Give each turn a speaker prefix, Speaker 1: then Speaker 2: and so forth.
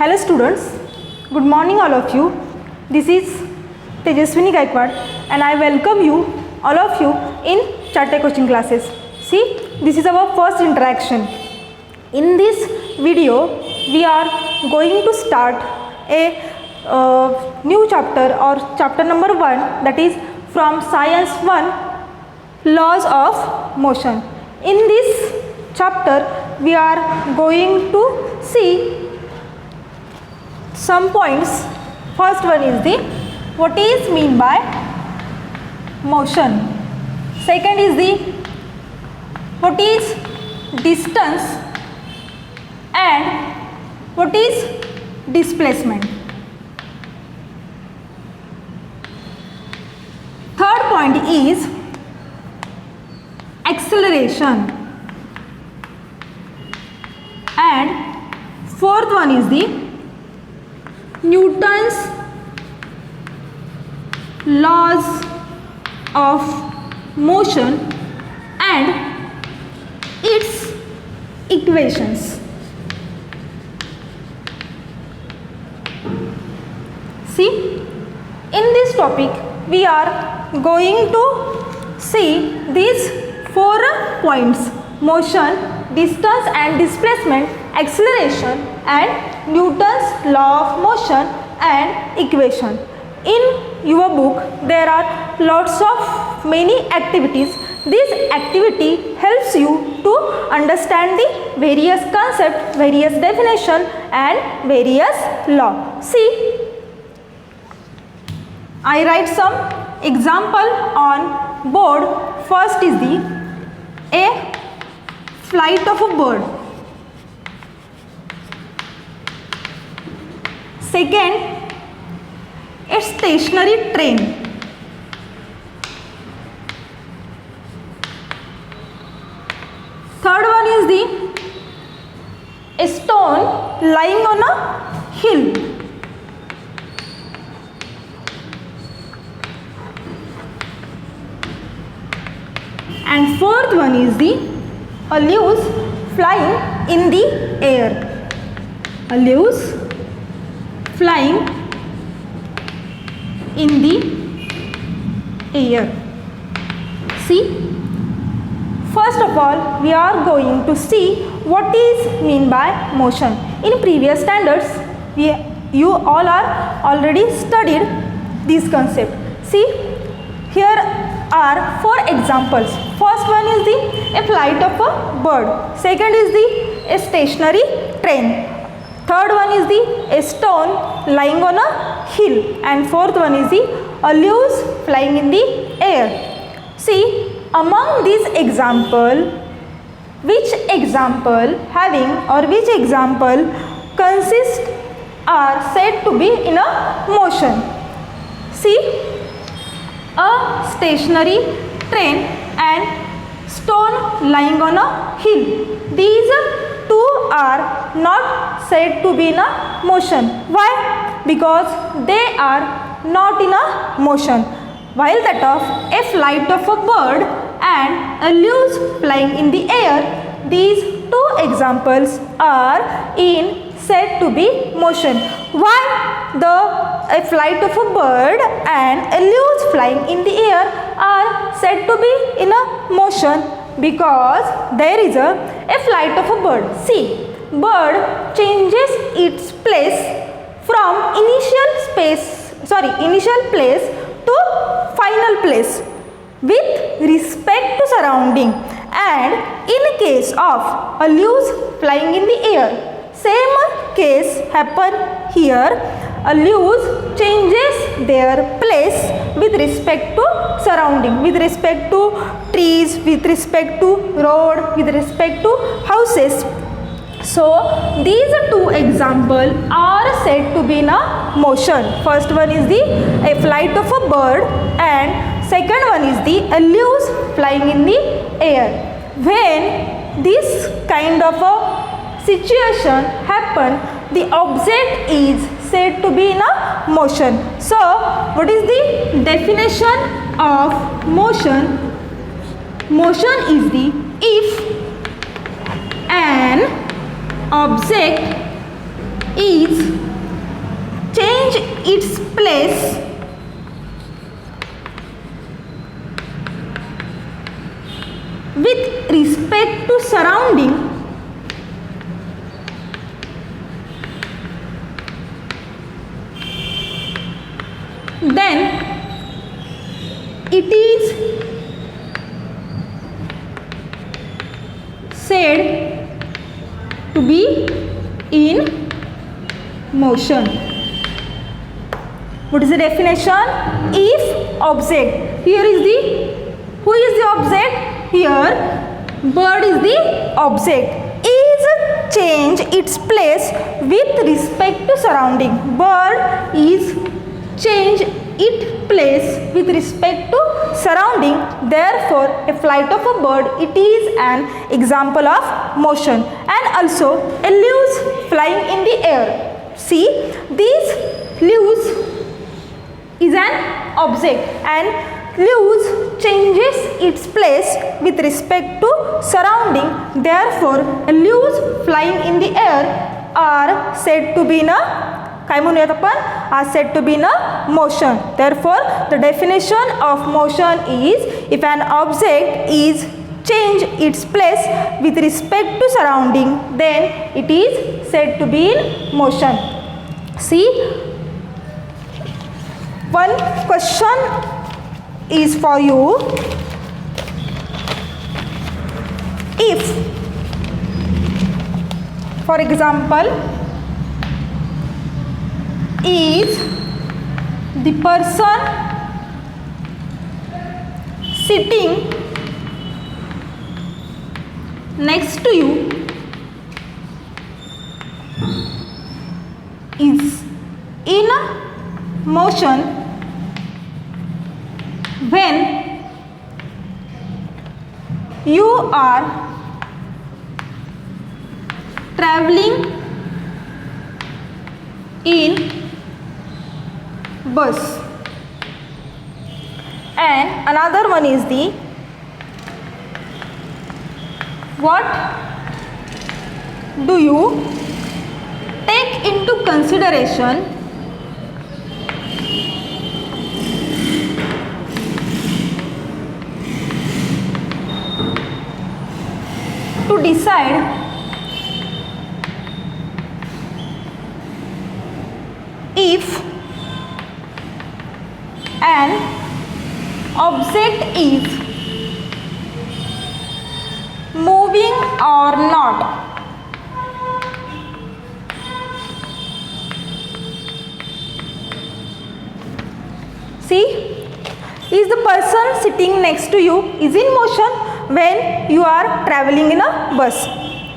Speaker 1: Hello students, good morning all of you. This is Tejaswini Gaikwad and I welcome you all of you in Chartered coaching classes. See, this is our first interaction. In this video, we are going to start a new chapter or chapter number 1, that is from Science 1, Laws of Motion. In this chapter, we are going to see some points. First one is the what is mean by motion. Second is the what is distance and what is displacement. Third point is acceleration and fourth one is the Newton's laws of motion and its equations. See, in this topic we are going to see these 4 points: motion, distance and displacement, acceleration and Newton's law of motion and equation. In your book there are lots of many activities. This activity helps you to understand the various concepts, various definition and various law. See, I write some example on board. First is a flight of a bird. Second, a stationary train. Third one is a stone lying on a hill. And fourth one is a leaves flying in the air. A leaves flying in the air. See, first of all we are going to see what is mean by motion. In previous standards you all are already studied this concept. See, here are 4 examples. First one is a flight of a bird. Second is a stationary train. Third one is a stone lying on a hill. And fourth one is a leaves flying in the air. See, among these example, which example consist are said to be in a motion? See, a stationary train and stone lying on a hill. These 2 are not said to be in a motion. Why? Because they are not in a motion. While that of a flight of a bird and a leaves flying in the air, these 2 examples are said to be motion. Why a flight of a bird and a leaves flying in the air are said to be in a motion? Because there is a flight of a bird. See, bird changes its place from initial place to final place with respect to surrounding. And in case of a leaves flying in the air, same case happen here. A leaves changes their place with respect to surrounding, with respect to trees, with respect to road, with respect to houses. So these 2 examples are said to be in a motion. First one is a flight of a bird and second one is a leaves flying in the air. When this kind of a situation happen, the object is said to be in a motion. So what is the definition of motion? Motion is if an object is change its place with respect to surrounding then it is said to be in motion. What is the definition? If object, here is the, who is the object? Here bird is the object, is change its place with respect to surrounding. Bird is change its place with respect to surrounding. Therefore a flight of a bird, it is an example of motion. And also a leaves flying in the air. See, these leaves is an object and leaves changes its place with respect to surrounding. Therefore leaves flying in the air are said to be in a, काय म्हणूयात आपण, are said to be in a motion. Therefore the definition of motion is if an object is change its place with respect to surrounding, then it is said to be in motion. See, one question is for you. If, for example, is the person sitting next to you is in motion when you are traveling in bus. And another one is the, what do you take into consideration to decide if an object is moving or not? See, is the person sitting next to you is in motion when you are traveling in a bus.